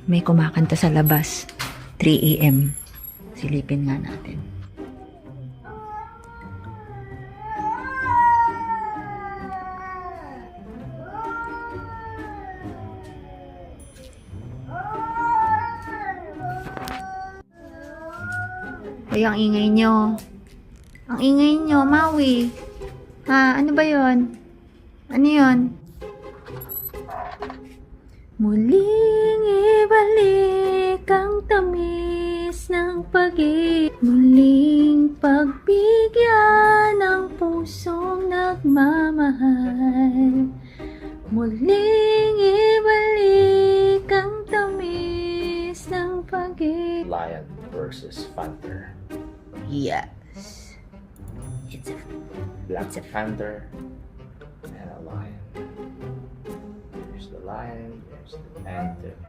May kumakanta sa labas. 3 AM. Silipin nga natin. Ay, ang ingay nyo. Ang ingay nyo, Maui. Ha, ano ba yon? Ano yon? Muling ibalik ang tamis ng pag-ibig. Muling pagbigyan ng pusong nagmamahal. Muling ibalik ang tamis ng pag-ibig. Lion versus panther. Yes. It's a Black panther and a lion. There's the lion, there's the panther.